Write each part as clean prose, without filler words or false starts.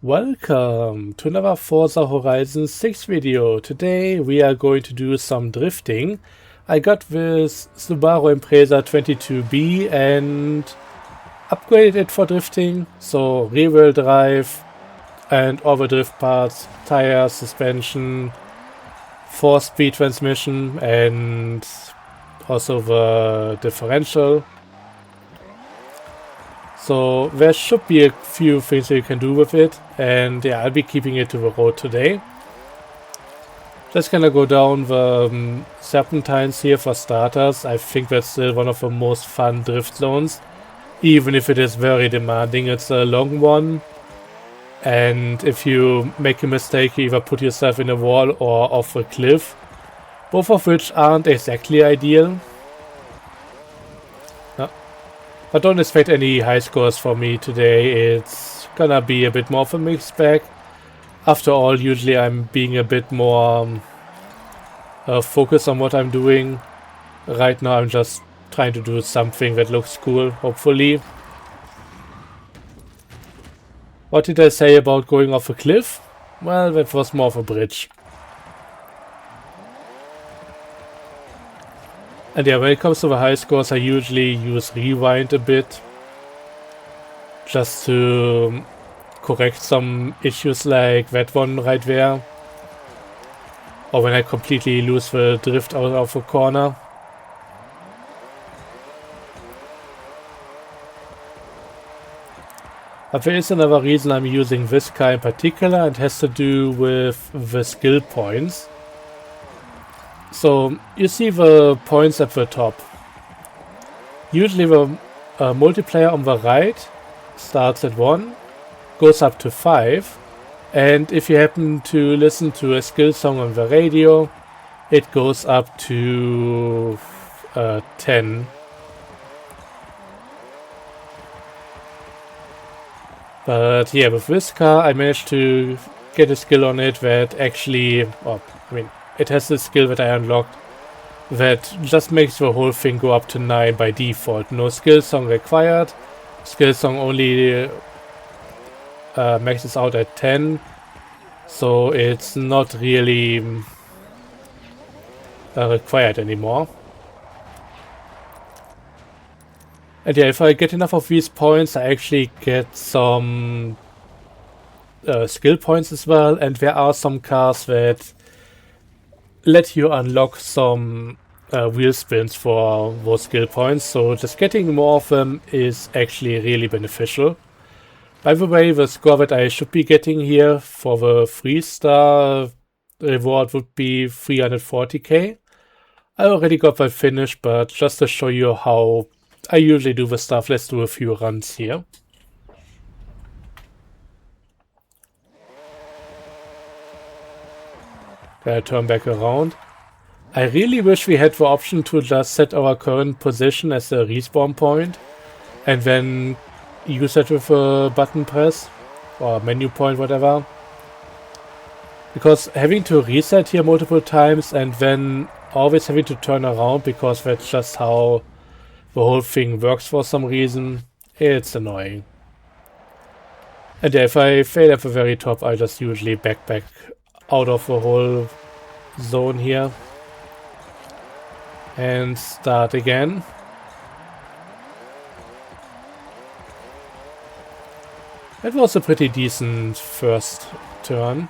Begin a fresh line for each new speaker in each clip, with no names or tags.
Welcome to another Forza Horizon 6 video. Today we are going to do some drifting. I got this Subaru Impreza 22B and upgraded it for drifting. So rear-wheel drive and all the drift parts, tires, suspension, 4-speed transmission and also the differential. So there should be a few things that you can do with it, and yeah, I'll be keeping it to the road today. Just gonna go down the serpentines here for starters. I think that's still one of the most fun drift zones, even if it is very demanding. It's a long one, and if you make a mistake, you either put yourself in a wall or off a cliff, both of which aren't exactly ideal. But don't expect any high scores for me today. It's gonna be a bit more of a mixed bag. After all, usually I'm being a bit more focused on what I'm doing. Right now I'm just trying to do something that looks cool, hopefully. What did I say about going off a cliff? Well, that was more of a bridge. And yeah, when it comes to the high scores, I usually use rewind a bit, just to correct some issues like that one right there, or when I completely lose the drift out of a corner. But there is another reason I'm using this car in particular, and it has to do with the skill points. So you see the points at the top. Usually the multiplier on the right starts at 1, goes up to 5, and if you happen to listen to a skill song on the radio, it goes up to 10. But yeah, with this car I managed to get a skill on it that actually, it has a skill that I unlocked that just makes the whole thing go up to 9 by default. No skill song required. Skill song only maxes out at 10. So it's not really required anymore. And yeah, if I get enough of these points, I actually get some skill points as well. And there are some cars that let you unlock some wheel spins for those skill points, so just getting more of them is actually really beneficial. By the way, the score that I should be getting here for the 3-star reward would be 340k. I already got that finished, but just to show you how I usually do the stuff, let's do a few runs here. Turn back around. I really wish we had the option to just set our current position as a respawn point and then use it with a button press or menu point, whatever. Because having to reset here multiple times and then always having to turn around because that's just how the whole thing works for some reason, it's annoying. And yeah, if I fail at the very top, I just usually backpack out of the whole zone here and start again. That was a pretty decent first turn.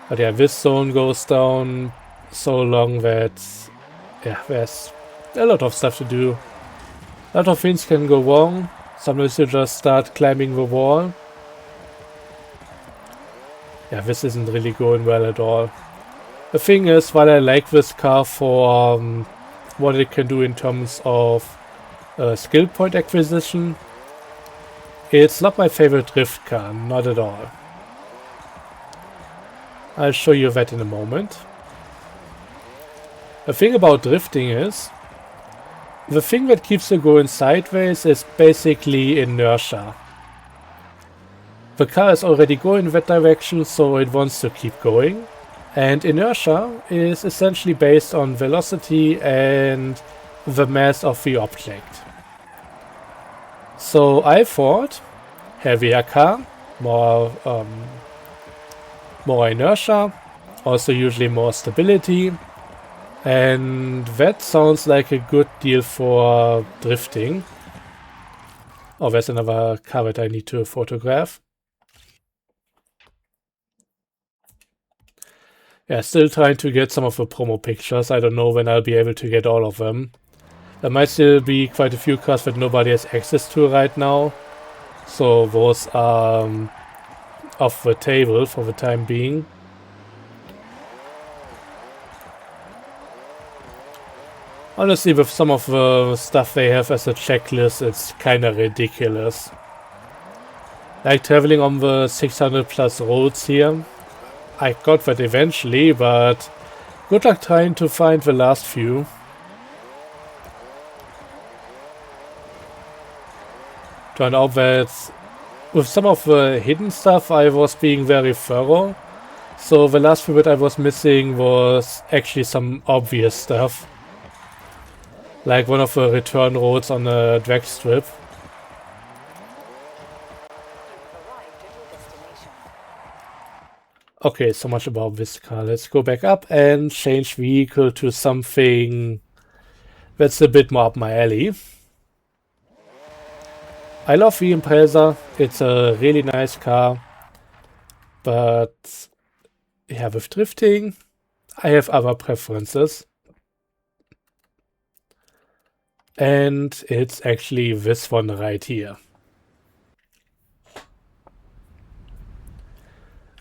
But yeah, this zone goes down so long that yeah, there's a lot of stuff to do. A lot of things can go wrong. Sometimes you just start climbing the wall. Yeah, this isn't really going well at all. The thing is, while I like this car for what it can do in terms of skill point acquisition, it's not my favorite drift car, not at all. I'll show you that in a moment. The thing about drifting is, the thing that keeps you going sideways is basically inertia. The car is already going in that direction, so it wants to keep going. And inertia is essentially based on velocity and the mass of the object. So I thought, heavier car, more inertia, also usually more stability, and that sounds like a good deal for drifting. Oh, there's another car that I need to photograph. Yeah, still trying to get some of the promo pictures. I don't know when I'll be able to get all of them. There might still be quite a few cars that nobody has access to right now. So those are off the table for the time being. Honestly, with some of the stuff they have as a checklist, it's kinda ridiculous. Like traveling on the 600 plus roads here. I got that eventually, but good luck trying to find the last few. Turned out that with some of the hidden stuff I was being very thorough. So the last few that I was missing was actually some obvious stuff. Like one of the return roads on the drag strip. Okay, so much about this car. Let's go back up and change vehicle to something that's a bit more up my alley. I love the Impreza. It's a really nice car. But yeah, with drifting, I have other preferences. And it's actually this one right here.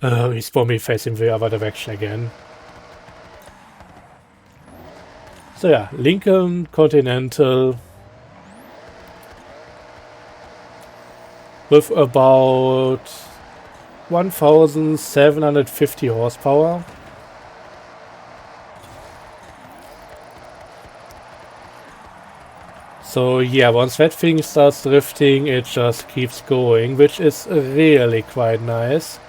He spawned me facing the other direction again. So yeah, Lincoln Continental with about 1750 horsepower. So yeah, once that thing starts drifting, it just keeps going, which is really quite nice.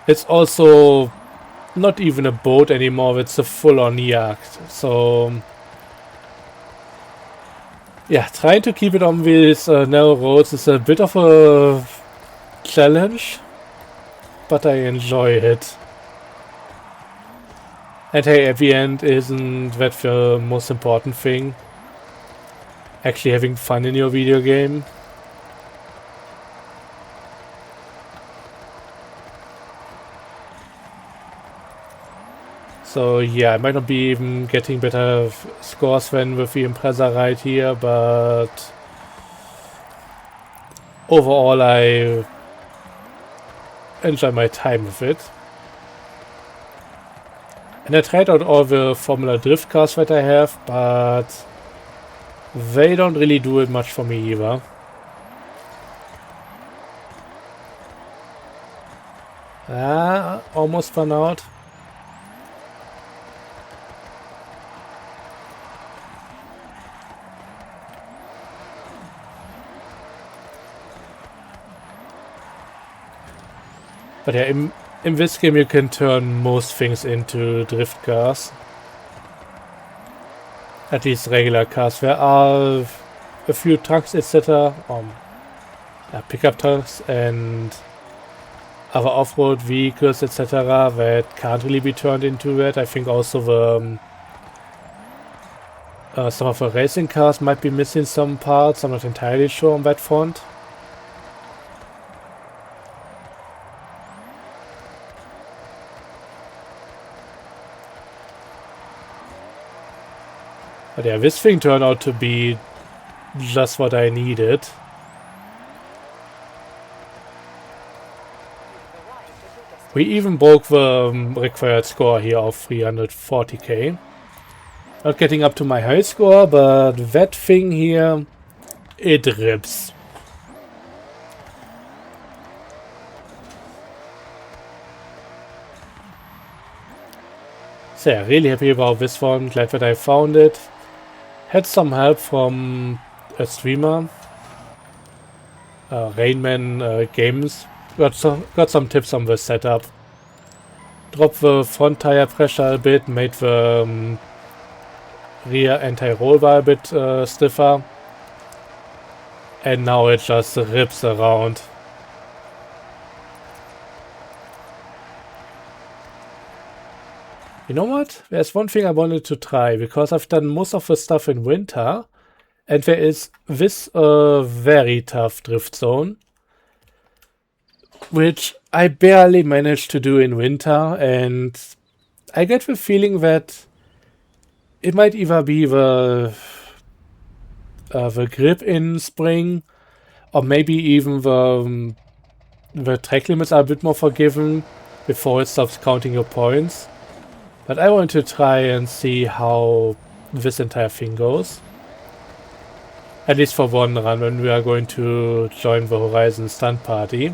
It's also not even a boat anymore, it's a full-on yacht. So yeah, trying to keep it on these narrow roads is a bit of a challenge, but I enjoy it. And hey, at the end, isn't that the most important thing? Actually having fun in your video game. So yeah, I might not be even getting better scores than with the Impreza right here, but overall I enjoy my time with it. And I tried out all the Formula Drift cars that I have, but they don't really do it much for me either. Ah, almost spun out. But yeah, in this game you can turn most things into drift cars. At least regular cars. There are a few trucks, etc. Pickup trucks and other off-road vehicles, etc. that can't really be turned into that. I think also the some of the racing cars might be missing some parts. I'm not entirely sure on that front. But yeah, this thing turned out to be just what I needed. We even broke the required score here of 340k. Not getting up to my high score, but that thing here, it rips. So yeah, really happy about this one. Glad that I found it. Had some help from a streamer, Rainman Games. Got some tips on the setup. Dropped the front tire pressure a bit, made the rear anti-roll bar a bit stiffer. And now it just rips around. You know what? There's one thing I wanted to try, because I've done most of the stuff in winter, and there is this very tough drift zone, which I barely managed to do in winter, and I get the feeling that it might either be the grip in spring, or maybe even the track limits are a bit more forgiving before it stops counting your points. But I want to try and see how this entire thing goes. At least for one run, when we are going to join the Horizon Stunt Party.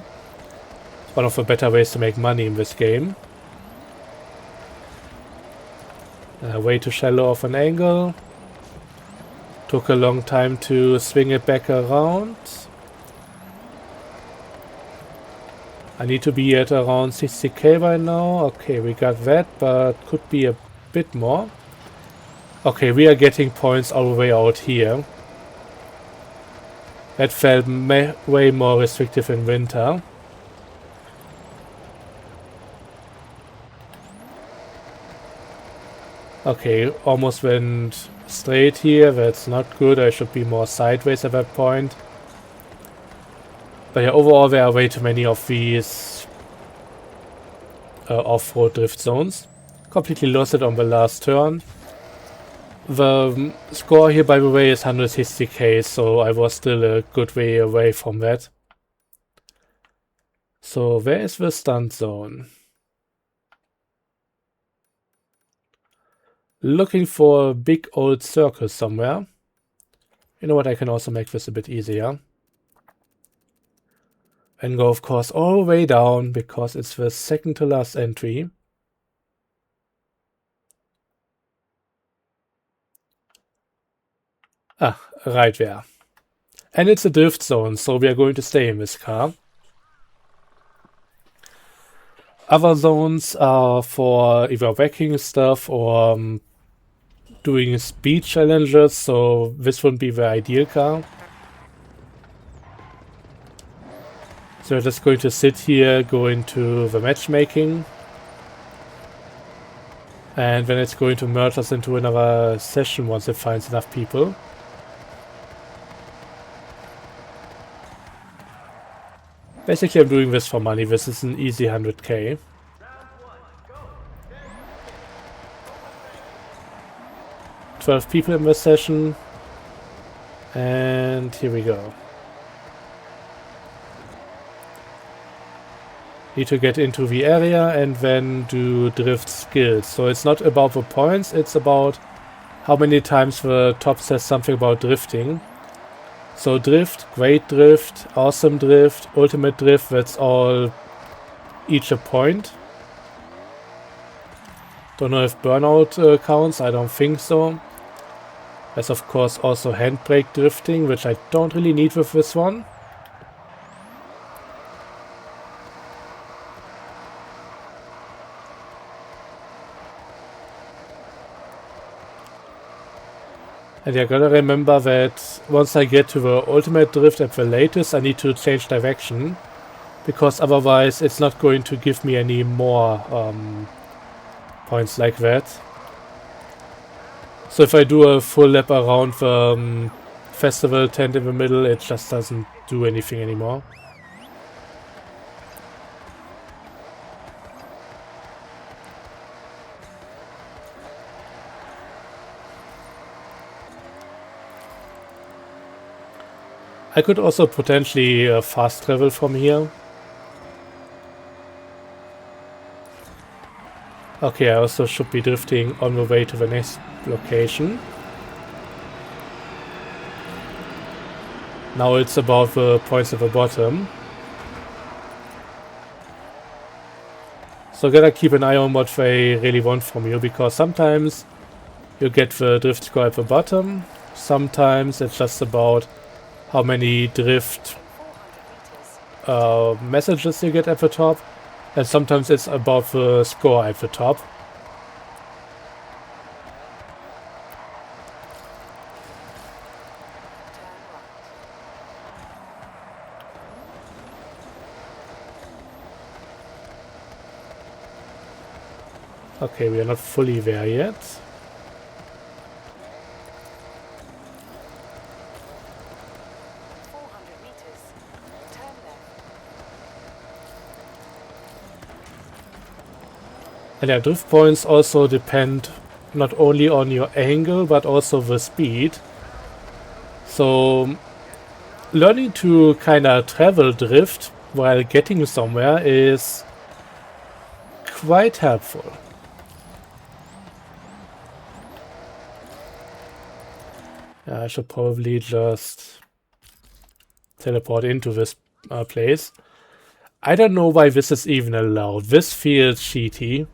One of the better ways to make money in this game. Way too shallow of an angle. Took a long time to swing it back around. I need to be at around 60k by now. Okay, we got that, but could be a bit more. Okay, we are getting points all the way out here. That felt way more restrictive in winter. Okay, almost went straight here. That's not good. I should be more sideways at that point. But yeah, overall there are way too many of these off-road drift zones. Completely lost it on the last turn. The score here, by the way, is 160k, so I was still a good way away from that. So where is the stunt zone? Looking for a big old circle somewhere. You know what, I can also make this a bit easier. And go, of course, all the way down, because it's the second to last entry. Ah, right there. And it's a drift zone, so we are going to stay in this car. Other zones are for either wrecking stuff or doing speed challenges, so this wouldn't be the ideal car. So we're just going to sit here, go into the matchmaking. And then it's going to merge us into another session once it finds enough people. Basically I'm doing this for money, this is an easy 100k. $12 people in this session. And here we go. Need to get into the area and then do drift skills. So it's not about the points, it's about how many times the top says something about drifting. So drift, great drift, awesome drift, ultimate drift, that's all each a point. Don't know if burnout counts, I don't think so. There's of course also handbrake drifting, which I don't really need with this one. And you gotta remember that once I get to the ultimate drift at the latest, I need to change direction. Because otherwise it's not going to give me any more points like that. So if I do a full lap around the festival tent in the middle, it just doesn't do anything anymore. I could also potentially fast travel from here. Okay, I also should be drifting on the way to the next location. Now it's about the points at the bottom. So gotta keep an eye on what they really want from you, because sometimes you get the drift score at the bottom. Sometimes it's just about how many drift messages you get at the top. And sometimes it's about the score at the top. Okay, we are not fully there yet. And yeah, drift points also depend not only on your angle, but also the speed. So learning to kinda travel drift while getting somewhere is quite helpful. Yeah, I should probably just teleport into this place. I don't know why this is even allowed. This feels cheaty.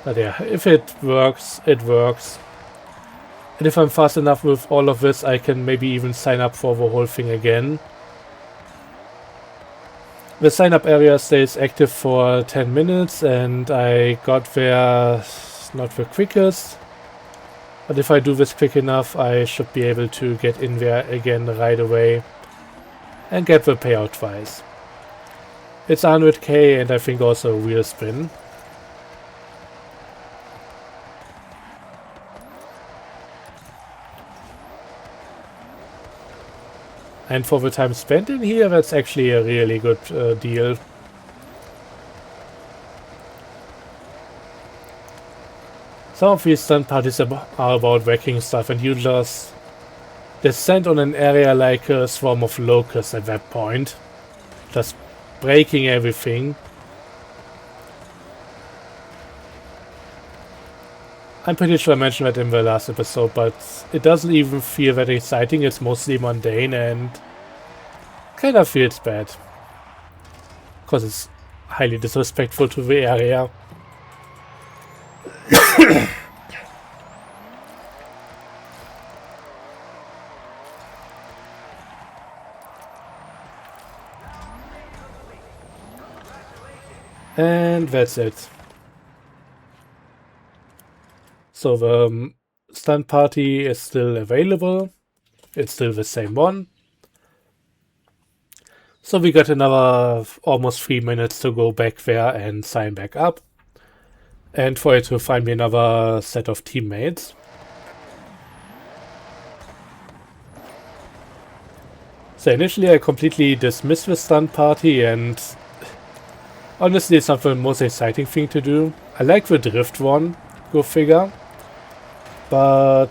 But yeah, if it works, it works. And if I'm fast enough with all of this, I can maybe even sign up for the whole thing again. The sign up area stays active for 10 minutes and I got there not the quickest. But if I do this quick enough, I should be able to get in there again right away and get the payout twice. It's 100k and I think also a wheel spin. And for the time spent in here, that's actually a really good deal. Some of these stunt parties are about wrecking stuff and you just descend on an area like a swarm of locusts at that point. Just breaking everything. I'm pretty sure I mentioned that in the last episode, but it doesn't even feel that exciting. It's mostly mundane and kind of feels bad. Because it's highly disrespectful to the area. And that's it. So the stunt party is still available. It's still the same one. So we got another almost 3 minutes to go back there and sign back up. And for it to find me another set of teammates. So initially I completely dismissed the stunt party and honestly it's not the most exciting thing to do. I like the drift one, go figure. But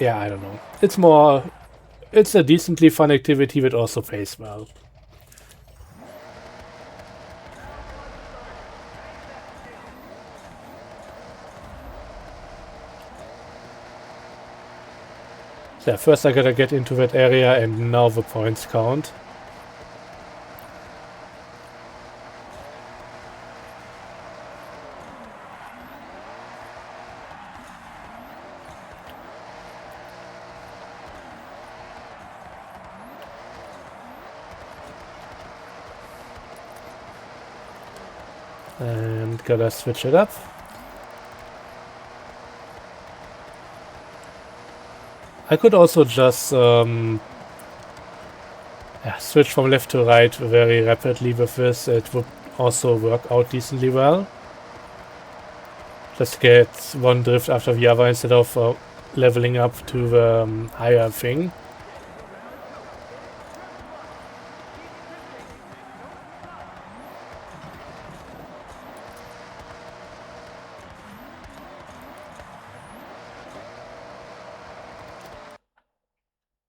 yeah, I don't know. It's a decently fun activity that also pays well. So yeah, first I gotta get into that area and now the points count. And gotta switch it up. I could also just switch from left to right very rapidly with this. It would also work out decently well. Just get one drift after the other instead of leveling up to the higher thing.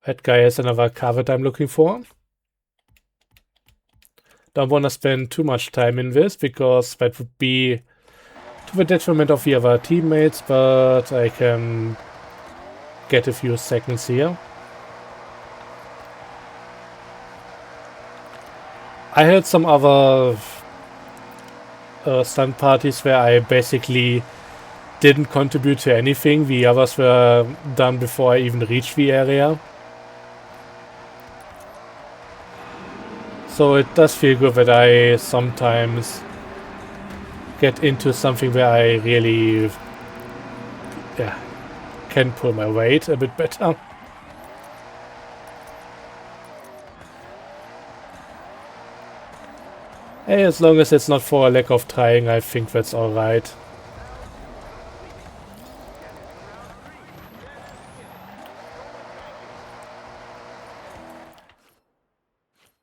That guy has another car that I'm looking for. Don't want to spend too much time in this because that would be to the detriment of the other teammates, but I can get a few seconds here. I had some other stunt parties where I basically didn't contribute to anything. The others were done before I even reached the area. So it does feel good that I sometimes get into something where I really can pull my weight a bit better. Hey, as long as it's not for a lack of trying, I think that's alright.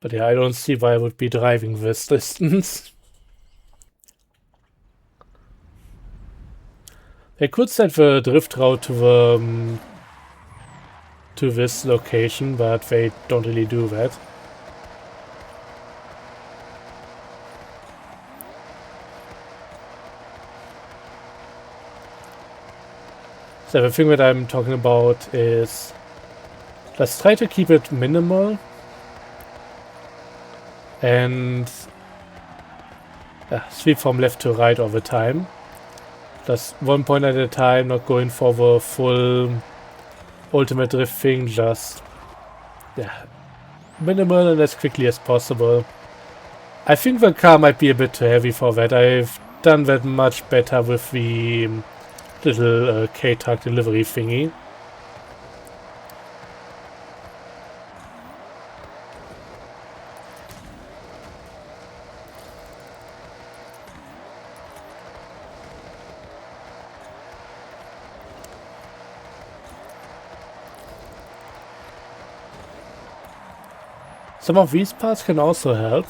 But yeah, I don't see why I would be driving this distance. They could set the drift route to this location, but they don't really do that. So the thing that I'm talking about is, let's try to keep it minimal and sweep from left to right all the time. Just 1 point at a time, not going for the full ultimate drift thing, just minimal and as quickly as possible. I think the car might be a bit too heavy for that. I've done that much better with the little K-Truck delivery thingy. Some of these parts can also help.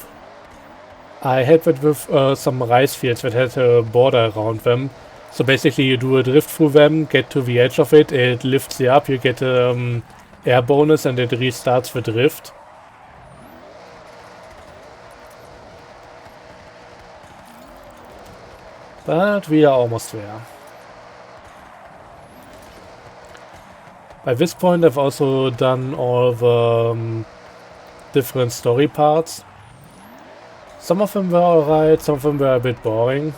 I had that with some rice fields that had a border around them. So basically you do a drift through them, get to the edge of it, it lifts you up, you get air bonus and it restarts the drift. But we are almost there. By this point I've also done all the different story parts. Some of them were alright, some of them were a bit boring.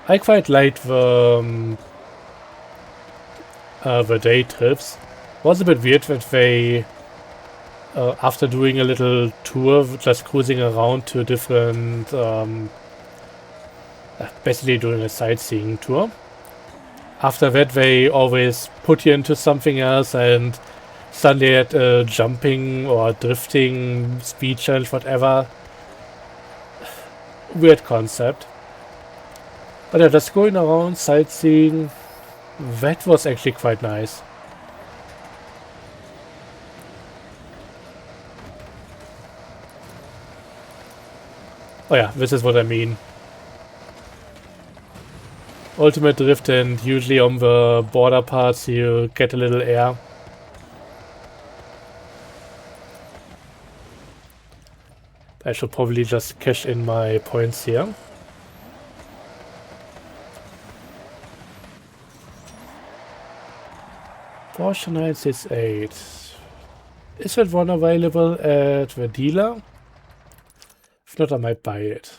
I quite liked the day trips. It was a bit weird that they, after doing a little tour, just cruising around to different, basically doing a sightseeing tour. After that they always put you into something else and suddenly at a jumping or drifting speed challenge, whatever. Weird concept. But yeah, just going around, sightseeing, that was actually quite nice. Oh yeah, this is what I mean. Ultimate drift, and usually on the border parts you get a little air. I should probably just cash in my points here. Porsche 968. Is that one available at the dealer? If not, I might buy it.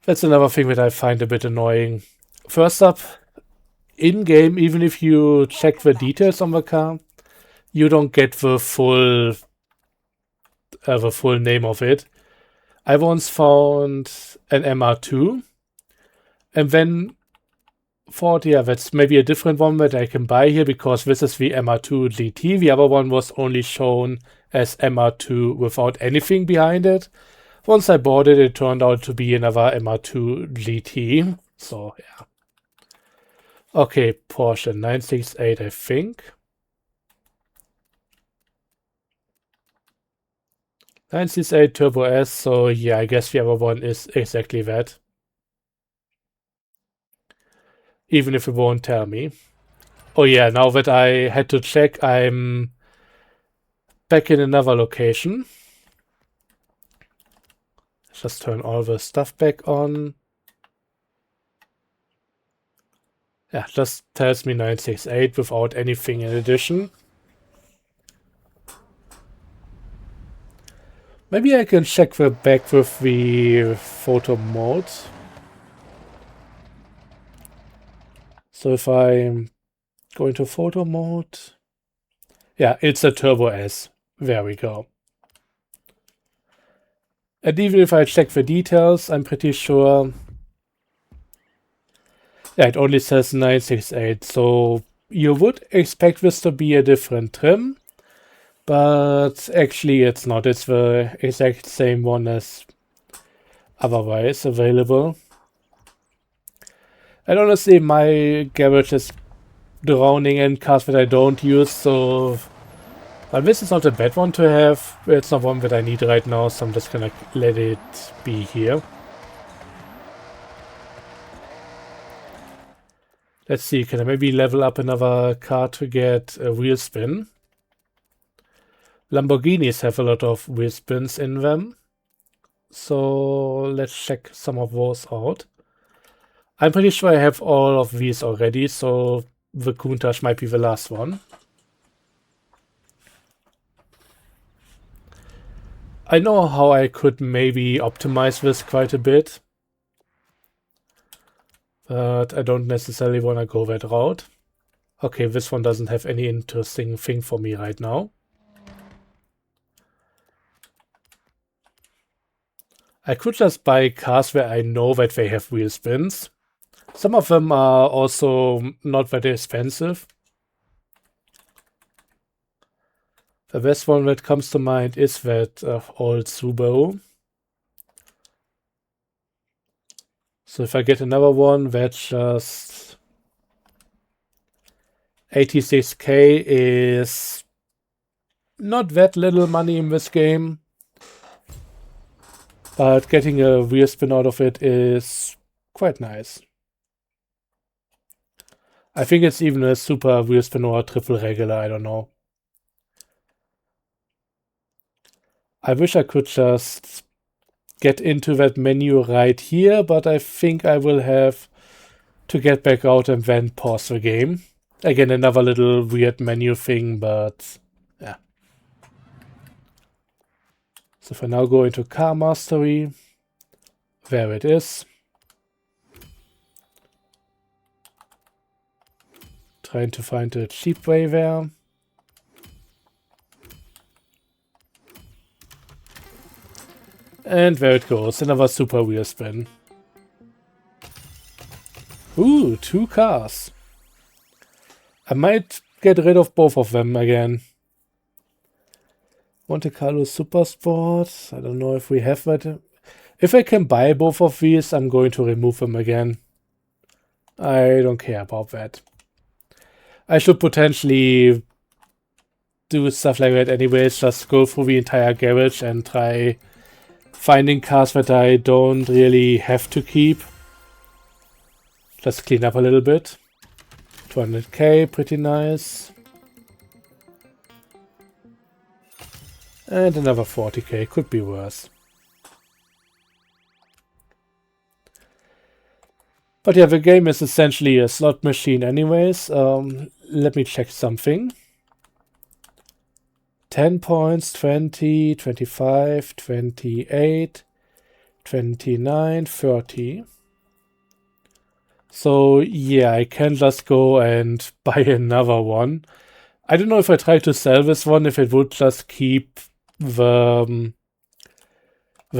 That's another thing that I find a bit annoying. First up, in-game, even if you check the details on the car, you don't get the full name of it. I once found an MR2, and then thought, yeah, that's maybe a different one that I can buy here because this is the MR2 GT. The other one was only shown as MR2 without anything behind it. Once I bought it, it turned out to be another MR2 GT. So, yeah. Okay, Porsche 968, I think. 968 Turbo S, so yeah, I guess the other one is exactly that. Even if it won't tell me. Oh yeah, now that I had to check, I'm back in another location. Just turn all the stuff back on. Yeah, just tells me 968 without anything in addition. Maybe I can check the back with the photo mode. So if I go into photo mode, yeah, it's a Turbo S. There we go. And even if I check the details, I'm pretty sure... Yeah, it only says 968, so you would expect this to be a different trim, but actually it's not. It's the exact same one as otherwise available. And honestly, my garage is drowning in cars that I don't use, so... But this is not a bad one to have. It's not one that I need right now, so I'm just gonna let it be here. Let's see, can I maybe level up another car to get a wheel spin? Lamborghinis have a lot of wheel spins in them. So let's check some of those out. I'm pretty sure I have all of these already, so the Countach might be the last one. I know how I could maybe optimize this quite a bit, but I don't necessarily want to go that route. Okay, this one doesn't have any interesting thing for me right now. I could just buy cars where I know that they have wheel spins. Some of them are also not that expensive. The best one that comes to mind is that old Subaru. So if I get another one, that's just 86k is not that little money in this game. But getting a wheel spin out of it is quite nice. I think it's even a super wheel spin or a triple regular, I don't know. I wish I could just get into that menu right here, but I think I will have to get back out and then pause the game. Again, another little weird menu thing, but yeah. So for now, go into Car Mastery. There it is. Trying to find a cheap way there. And there it goes, another super wheel spin. Ooh, 2 cars. I might get rid of both of them again. Monte Carlo Super Sport. I don't know if we have that. If I can buy both of these, I'm going to remove them again. I don't care about that. I should potentially do stuff like that anyways. Just go through the entire garage and try finding cars that I don't really have to keep. Just clean up a little bit. 200k, pretty nice. And another 40k, could be worse. But yeah, the game is essentially a slot machine anyways. Let me check something. 10 points, 20, 25, 28, 29, 30. So yeah, I can just go and buy another one. I don't know if I try to sell this one, if it would just keep the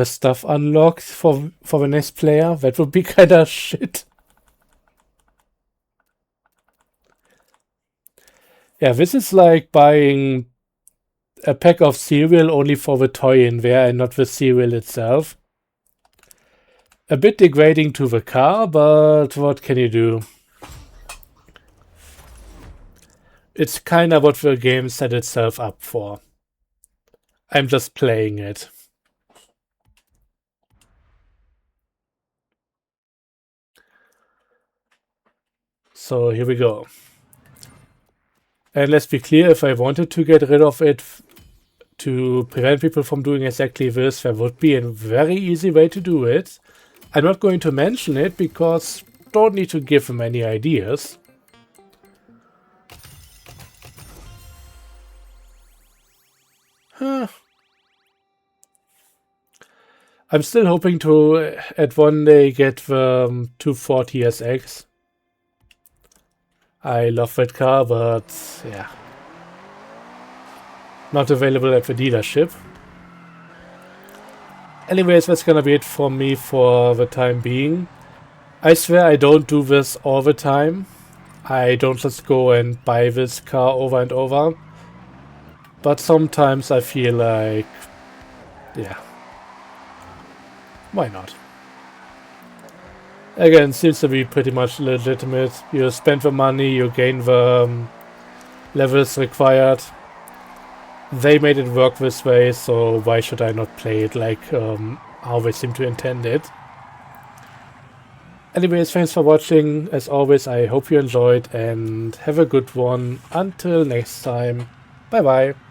stuff unlocked for the next player. That would be kind of shit. Yeah, this is like buying a pack of cereal only for the toy in there and not the cereal itself. A bit degrading to the car, but what can you do? It's kind of what the game set itself up for. I'm just playing it. So here we go. And let's be clear, if I wanted to get rid of it to prevent people from doing exactly this, there would be a very easy way to do it. I'm not going to mention it because don't need to give them any ideas. Huh. I'm still hoping to at one day get the 240 SX. I love that car, but yeah. Not available at the dealership. Anyways, that's gonna be it for me for the time being. I swear I don't do this all the time. I don't just go and buy this car over and over. But sometimes I feel like, yeah, why not? Again, seems to be pretty much legitimate. You spend the money, you gain the levels required. They made it work this way, so why should I not play it like how they seem to intend it? Anyways, thanks for watching. As always, I hope you enjoyed and have a good one. Until next time. Bye bye.